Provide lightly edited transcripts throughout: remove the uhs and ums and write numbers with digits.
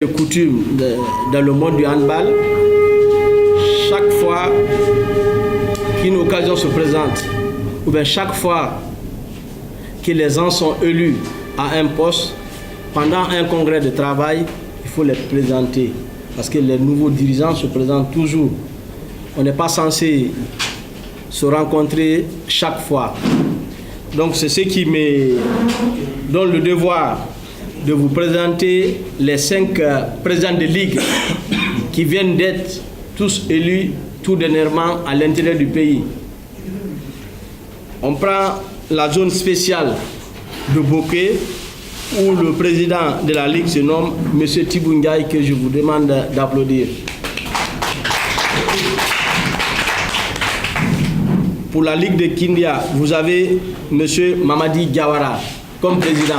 de coutume dans le monde du handball, chaque fois qu'une occasion se présente, ou bien chaque fois que les gens sont élus à un poste, pendant un congrès de travail, il faut les présenter. Parce que les nouveaux dirigeants se présentent toujours. On n'est pas censé se rencontrer chaque fois. Donc c'est ce qui me donne le devoir de vous présenter les 5 présidents de ligue qui viennent d'être tous élus tout dernièrement à l'intérieur du pays. On prend la zone spéciale de Bokeh où le président de la ligue se nomme M. Tibungaï, que je vous demande d'applaudir. Pour la ligue de Kindia, vous avez M. Mamadi Diawara comme président.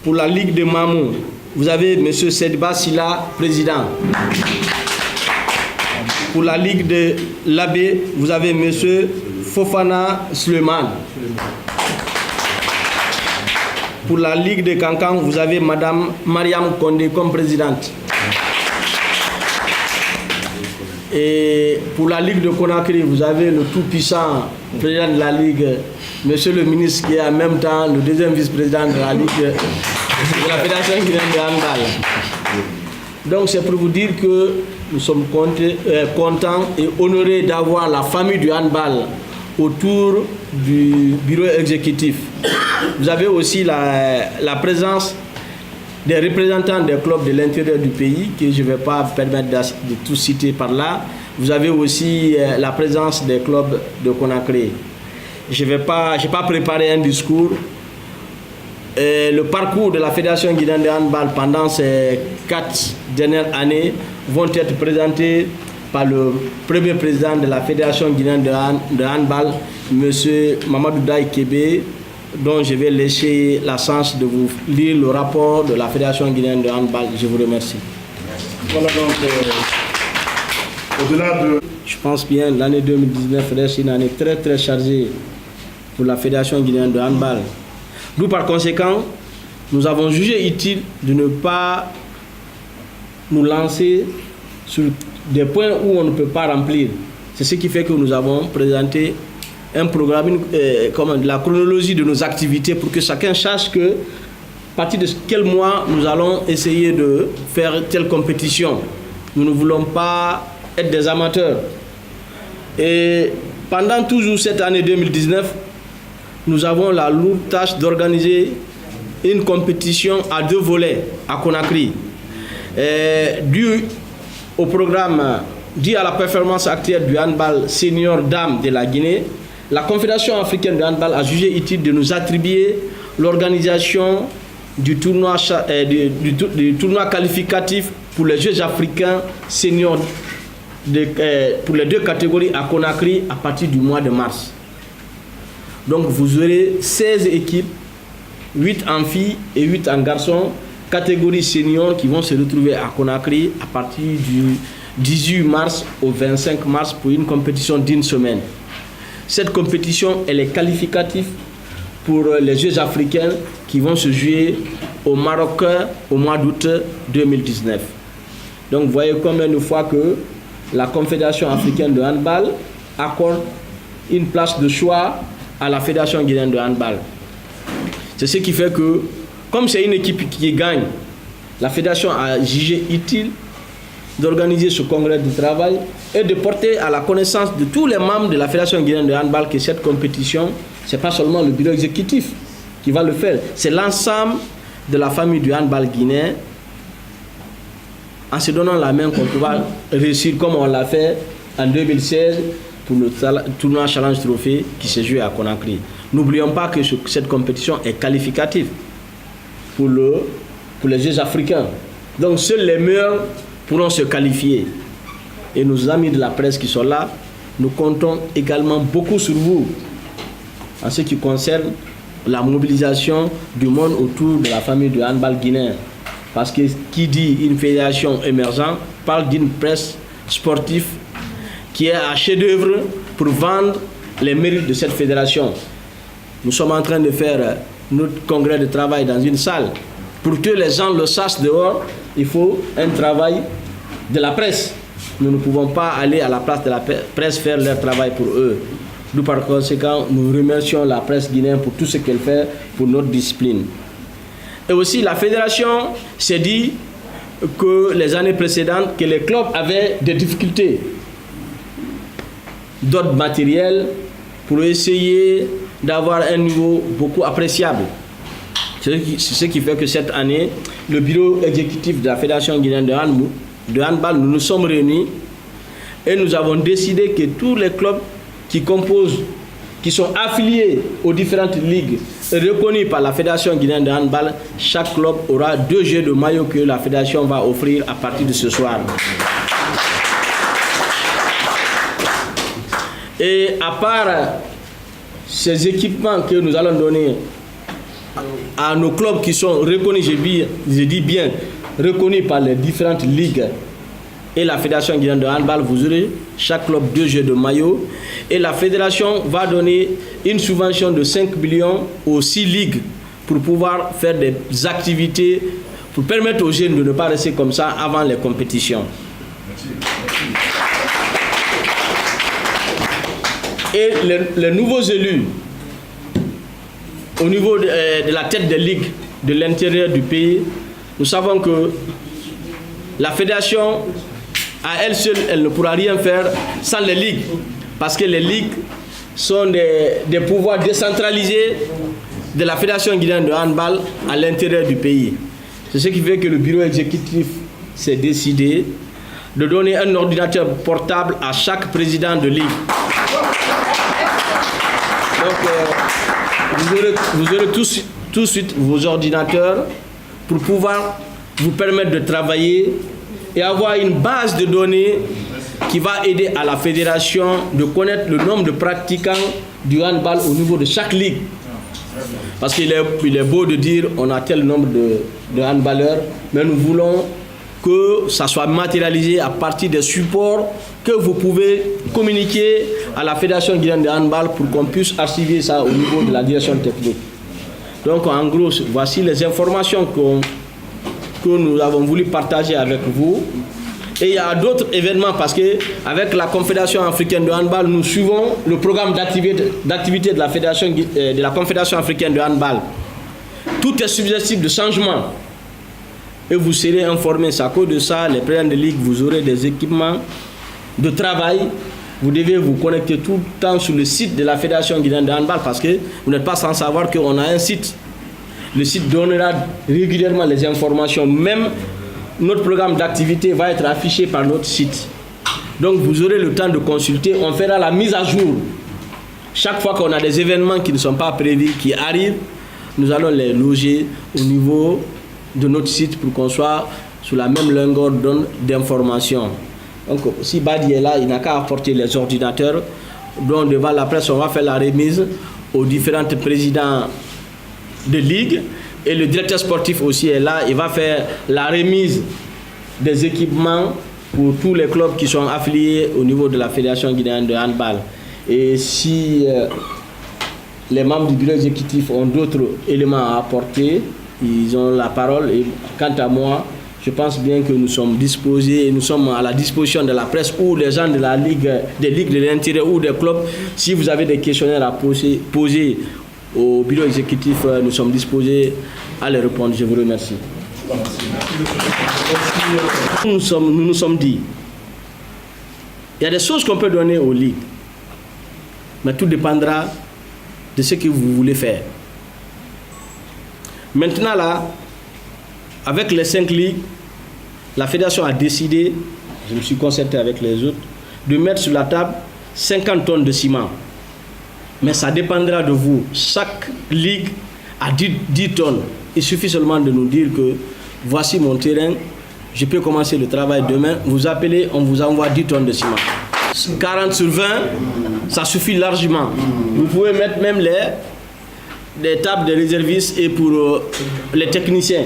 Pour la ligue de Mamou, vous avez M. Sedba Silla, président. Pour la ligue de Labé, vous avez M. Fofana Suleiman. Pour la ligue de Kankan, vous avez Mme Mariam Kondé comme présidente. Et pour la ligue de Conakry, vous avez le tout-puissant président de la ligue, monsieur le ministre, qui est en même temps le deuxième vice-président de la ligue de la Fédération guinéenne de handball. Donc c'est pour vous dire que nous sommes contents et honorés d'avoir la famille du handball autour du bureau exécutif. Vous avez aussi la présence des représentants des clubs de l'intérieur du pays, que je ne vais pas permettre de tout citer par là. Vous avez aussi la présence des clubs de Conakry. Je n'ai pas préparé un discours. Le parcours de la Fédération guinéenne de handball pendant ces 4 dernières années vont être présentés par le premier président de la Fédération guinéenne de handball, M. Mamadou Daï Kébé, dont je vais laisser la chance de vous lire le rapport de la Fédération guinéenne de handball. Je vous remercie. Voilà donc, au-delà de... Je pense bien l'année 2019 reste une année très très chargée pour la Fédération guinéenne de handball. D'où par conséquent, nous avons jugé utile de ne pas nous lancer sur des points où on ne peut pas remplir. C'est ce qui fait que nous avons présenté un programme, la chronologie de nos activités pour que chacun sache que à partir de quel mois nous allons essayer de faire telle compétition. Nous ne voulons pas être des amateurs. Et pendant toujours cette année 2019, nous avons la lourde tâche d'organiser une compétition à 2 volets à Conakry. Dû au programme, dû à la performance actuelle du handball senior dames de la Guinée, la Confédération africaine de handball a jugé utile de nous attribuer l'organisation du tournoi qualificatif pour les Jeux africains seniors pour les 2 catégories à Conakry à partir du mois de mars. Donc vous aurez 16 équipes, 8 en filles et 8 en garçons, catégorie senior, qui vont se retrouver à Conakry à partir du 18 mars au 25 mars pour une compétition d'1 semaine. Cette compétition, elle est qualificative pour les Jeux africains qui vont se jouer au Maroc au mois d'août 2019. Donc vous voyez combien de fois que la Confédération africaine de handball accorde une place de choix à la Fédération guinéenne de handball. C'est ce qui fait que, comme c'est une équipe qui gagne, la Fédération a jugé utile d'organiser ce congrès de travail et de porter à la connaissance de tous les membres de la Fédération guinéenne de handball que cette compétition, ce n'est pas seulement le bureau exécutif qui va le faire, c'est l'ensemble de la famille du handball guinéen, en se donnant la main qu'on pourra réussir comme on l'a fait en 2016 pour le tournoi Challenge Trophy qui s'est joué à Conakry. N'oublions pas que cette compétition est qualificative pour les Jeux africains. Donc seuls les meilleurs pourront se qualifier. Et nos amis de la presse qui sont là, nous comptons également beaucoup sur vous en ce qui concerne la mobilisation du monde autour de la famille du handball guinéen. Parce que qui dit une fédération émergente parle d'une presse sportive qui est à chef-d'œuvre pour vendre les mérites de cette fédération. Nous sommes en train de faire notre congrès de travail dans une salle Pour que les gens le sachent dehors, il faut un travail de la presse. Nous ne pouvons pas aller à la place de la presse faire leur travail pour eux. D'où par conséquent, nous remercions la presse guinéenne pour tout ce qu'elle fait pour notre discipline. Et aussi, la fédération s'est dit que les années précédentes, que les clubs avaient des difficultés d'ordre matériel pour essayer d'avoir un niveau beaucoup appréciable. C'est ce qui fait que cette année, le bureau exécutif de la Fédération guinéenne de handball, nous nous sommes réunis et nous avons décidé que tous les clubs qui sont affiliés aux différentes ligues reconnus par la Fédération guinéenne de handball, chaque club aura 2 jeux de maillot que la Fédération va offrir à partir de ce soir. Et à part ces équipements que nous allons donner à nos clubs qui sont reconnus, je dis bien, reconnus par les différentes ligues et la Fédération guinéenne de handball, vous aurez chaque club 2 jeux de maillot. Et la Fédération va donner une subvention de 5 millions aux 6 ligues pour pouvoir faire des activités, pour permettre aux jeunes de ne pas rester comme ça avant les compétitions. Et les nouveaux élus, au niveau de la tête des ligues de l'intérieur du pays, nous savons que la fédération, à elle seule, elle ne pourra rien faire sans les ligues. Parce que les ligues sont des pouvoirs décentralisés de la Fédération guinéenne de handball à l'intérieur du pays. C'est ce qui fait que le bureau exécutif s'est décidé de donner un ordinateur portable à chaque président de ligue. Donc, vous aurez tout de suite vos ordinateurs pour pouvoir vous permettre de travailler et avoir une base de données qui va aider à la fédération de connaître le nombre de pratiquants du handball au niveau de chaque ligue. Parce qu'il est beau de dire on a tel nombre de handballeurs, mais nous voulons que ça soit matérialisé à partir des supports que vous pouvez communiquer à la Fédération guinéenne de handball pour qu'on puisse archiver ça au niveau de la direction technique. Donc en gros, voici les informations que nous avons voulu partager avec vous. Et il y a d'autres événements parce qu'avec la Confédération africaine de handball, nous suivons le programme d'activité de la Confédération africaine de handball. Tout est susceptible de changement. Et vous serez informés. C'est à cause de ça, les présidents de ligue, vous aurez des équipements de travail. Vous devez vous connecter tout le temps sur le site de la Fédération guinéenne de handball parce que vous n'êtes pas sans savoir qu'on a un site. Le site donnera régulièrement les informations. Même notre programme d'activité va être affiché par notre site. Donc vous aurez le temps de consulter. On fera la mise à jour. Chaque fois qu'on a des événements qui ne sont pas prévus, qui arrivent, nous allons les loger au niveau de notre site pour qu'on soit sur la même longueur d'onde d'information. Donc si Badi est là, il n'a qu'à apporter les ordinateurs. Donc devant la presse, on va faire la remise aux différents présidents de ligue. Et le directeur sportif aussi est là. Il va faire la remise des équipements pour tous les clubs qui sont affiliés au niveau de la Fédération guinéenne de handball. Et si les membres du bureau exécutif ont d'autres éléments à apporter, ils ont la parole. Et quant à moi, je pense bien que nous sommes disposés, nous sommes à la disposition de la presse ou des gens de la ligue, des ligues de l'intérieur ou des clubs. Si vous avez des questionnaires à poser au bureau exécutif, nous sommes disposés à les répondre. Je vous remercie. Nous nous sommes dit, il y a des choses qu'on peut donner aux ligues, mais tout dépendra de ce que vous voulez faire. Maintenant là, avec les 5 ligues, la fédération a décidé, je me suis concerté avec les autres, de mettre sur la table 50 tonnes de ciment. Mais ça dépendra de vous. Chaque ligue a 10 tonnes. Il suffit seulement de nous dire que voici mon terrain, je peux commencer le travail demain. Vous appelez, on vous envoie 10 tonnes de ciment. 40 sur 20, ça suffit largement. Vous pouvez mettre même les tables de réservistes et pour les techniciens.